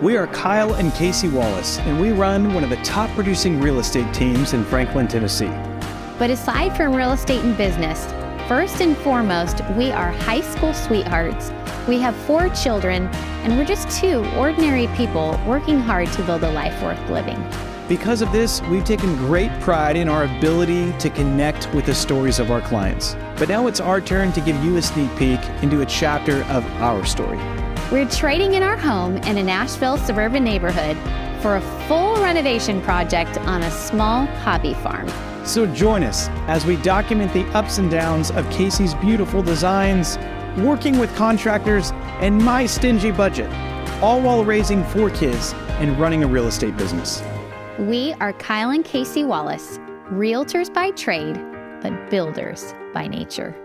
We are Kyle and Casey Wallace, and we run one of the top producing real estate teams in Franklin, Tennessee. But aside from real estate and business, first and foremost, we are high school sweethearts. We have 4 children, and we're just 2 ordinary people working hard to build a life worth living. Because of this, we've taken great pride in our ability to connect with the stories of our clients. But now it's our turn to give you a sneak peek into a chapter of our story. We're trading in our home in a Nashville suburban neighborhood for a full renovation project on a small hobby farm. So join us as we document the ups and downs of Casey's beautiful designs, working with contractors, and my stingy budget, all while raising 4 kids and running a real estate business. We are Kyle and Casey Wallace, realtors by trade, but builders by nature.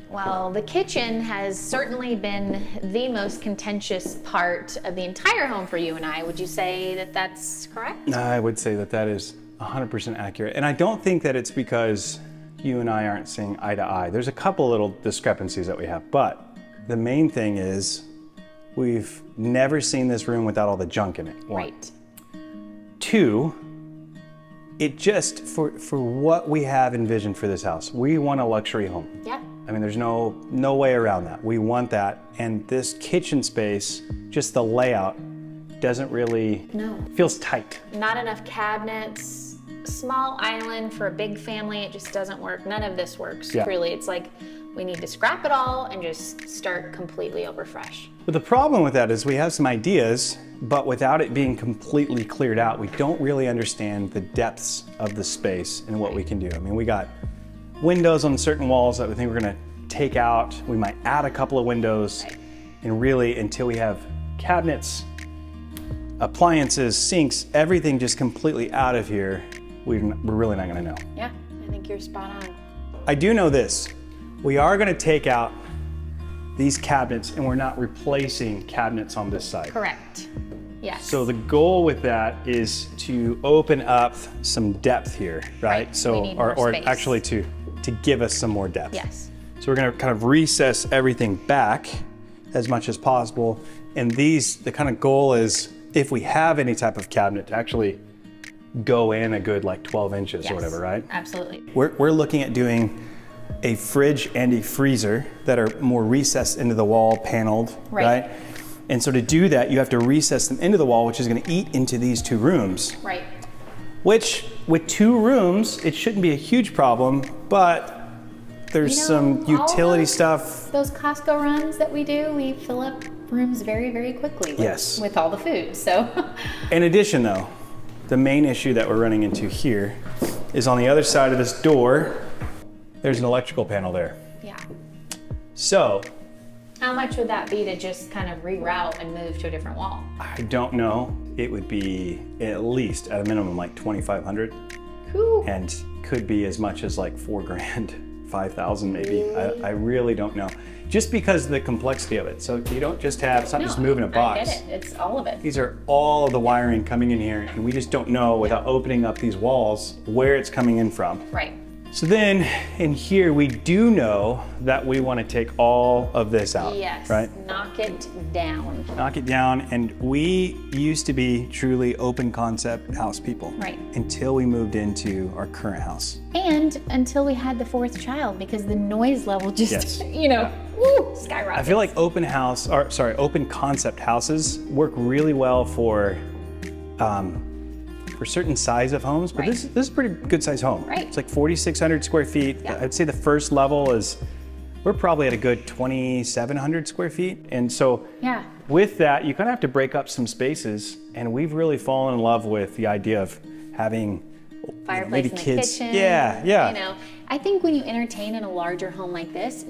Well, the kitchen has certainly been the most contentious part of the entire home for you and I. Would you say that that's correct? I would say that that is 100% accurate. And I don't think that it's because you and I aren't seeing eye to eye. There's a couple little discrepancies that we have, but the main thing is we've never seen this room without all the junk in it. Right. 2, it just, for what we have envisioned for this house, we want a luxury home. Yeah. I mean, there's no way around that. We want that. And this kitchen space, just the layout, doesn't really, feels tight. Not enough cabinets, small island for a big family. It just doesn't work. None of this works, really. It's like we need to scrap it all and just start completely over fresh. But the problem with that is we have some ideas, but without it being completely cleared out, we don't really understand the depths of the space and what we can do. I mean, we got windows on certain walls that we think we're gonna take out. We might add a couple of windows, and really until we have cabinets, appliances, sinks, everything just completely out of here, we're really not gonna know. Yeah, I think you're spot on. I do know this. We are gonna take out these cabinets and we're not replacing cabinets on this side. Correct. Yes. So the goal with that is to open up some depth here, right? So, We need more or space. actually to give us some more depth. Yes. So we're gonna kind of recess everything back as much as possible. And these, the kind of goal is if we have any type of cabinet to actually go in a good like 12 inches or whatever, right? Absolutely. We're looking at doing a fridge and a freezer that are more recessed into the wall, paneled, right? And so to do that, you have to recess them into the wall, which is gonna eat into these 2 rooms. Right. Which, with 2 rooms, it shouldn't be a huge problem, but there's some utility stuff. Those Costco runs that we do, we fill up rooms very, very quickly with all the food, so. In addition though, the main issue that we're running into here is on the other side of this door, there's an electrical panel there. Yeah. So, How much would that be to just kind of reroute and move to a different wall? I don't know. It would be at least, at a minimum, like 2,500. Cool. And could be as much as like $4 grand, 5,000 maybe. I really don't know. Just because of the complexity of it. So you don't just have, it's not just moving a box. I get it, it's all of it. These are all of the wiring coming in here, and we just don't know without opening up these walls where it's coming in from. Right. So then in here, we do know that we want to take all of this out, Yes, right? knock it down. Knock it down. And we used to be truly open concept house people. Right. Until we moved into our current house. And until we had the 4th child, because the noise level just, skyrockets. I feel like open concept houses work really well for certain size of homes, but this is a pretty good size home. Right. It's like 4,600 square feet. Yeah. I'd say the first level is, we're probably at a good 2,700 square feet. And so with that, you kind of have to break up some spaces. And we've really fallen in love with the idea of having fireplace maybe in the kids. kitchen. Yeah. You know, I think when you entertain in a larger home like this,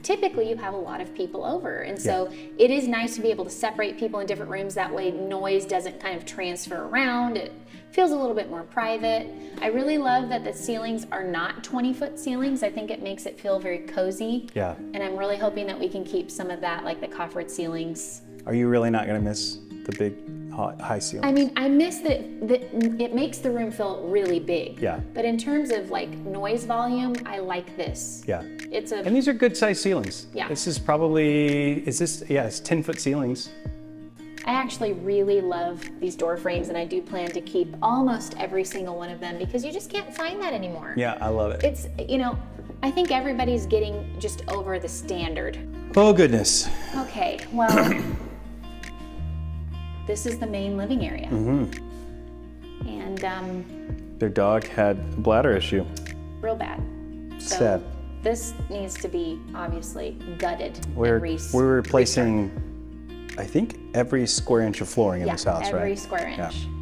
typically you have a lot of people over. And so it is nice to be able to separate people in different rooms. That way noise doesn't kind of transfer around. It feels a little bit more private. I really love that the ceilings are not 20-foot ceilings. I think it makes it feel very cozy. Yeah. And I'm really hoping that we can keep some of that, like the coffered ceilings. Are you really not gonna miss the big high ceilings. I mean, I miss that it makes the room feel really big. Yeah. But in terms of like noise volume, I like this. Yeah. It's a And these are good sized ceilings. Yeah. This is probably, it's 10-foot ceilings. I actually really love these door frames, and I do plan to keep almost every single one of them because you just can't find that anymore. Yeah, I love it. It's, I think everybody's getting just over the standard. Oh, goodness. Okay, well, this is the main living area. Mm-hmm. And Their dog had a bladder issue. real bad. So Sad. this needs to be obviously gutted. We're replacing, returned. I think, every square inch of flooring in this house, right? every square inch. Yeah.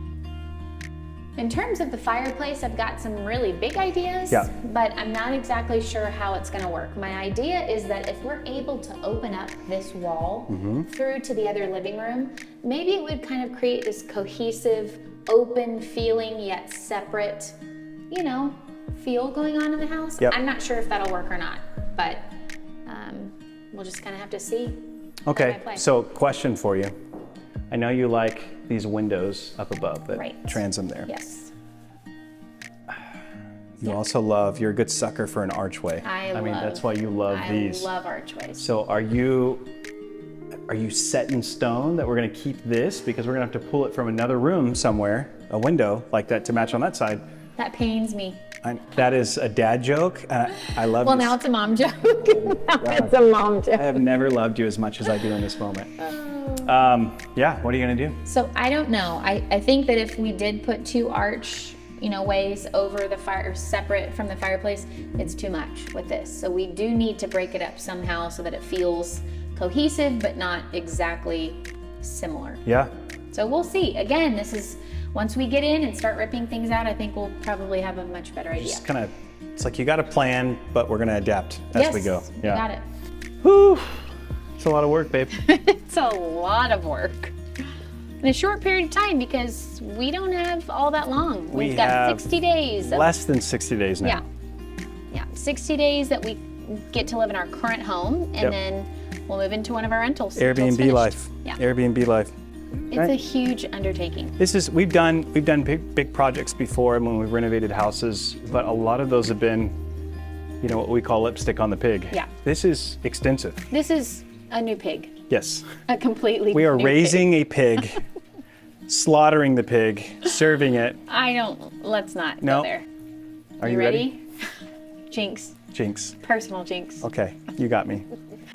In terms of the fireplace, I've got some really big ideas, Yeah. but I'm not exactly sure how it's gonna work. My idea is that if we're able to open up this wall through to the other living room, maybe it would kind of create this cohesive, open feeling yet separate, feel going on in the house. Yep. I'm not sure if that'll work or not, but we'll just kind of have to see. Okay, so question for you. I know you like these windows up above that Right. transom there. Yes. You also you're a good sucker for an archway. I mean, that's why you love these. I love archways. So are you set in stone that we're gonna keep this because we're gonna have to pull it from another room somewhere, a window like that to match on that side? That pains me. That is a dad joke. I love Well, this. now it's a mom joke. Now it's a mom joke. I have never loved you as much as I do in this moment. Yeah, what are you gonna do? So I don't know. I think that if we did put two ways over the fire, separate from the fireplace, it's too much with this. So we do need to break it up somehow so that it feels cohesive, but not exactly similar. Yeah. So we'll see. Again, once we get in and start ripping things out, I think we'll probably have a much better idea. Just kind of, it's like you got a plan, but we're gonna adapt as we go. You got it. Whew. It's a lot of work, babe. It's a lot of work in a short period of time because we don't have all that long. We've got 60 days. Less than 60 days now. Yeah, 60 days that we get to live in our current home, and Yep. then we'll move into one of our rentals. until it's Airbnb finished. life. Yeah, Airbnb life. it's Right. a huge undertaking. We've done big projects before when we've renovated houses, but a lot of those have been, what we call lipstick on the pig. Yeah. This is extensive. This is a new pig, Yes. a completely. We are new raising pig. a pig, slaughtering the pig, serving it. Let's not No. go there. Are you ready? Jinx, Jinx. personal jinx. Okay, you got me.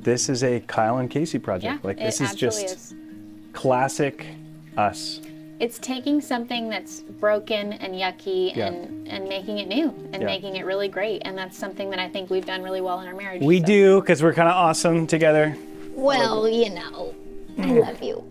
This is a Kyle and Casey Yeah, project. This it is just absolutely is. classic us. It's taking something that's broken and yucky Yeah. and making it new and Yeah. making it really great. And that's something that I think we've done really well in our marriage. We so. do, because we're kind of awesome together. Well, I love you.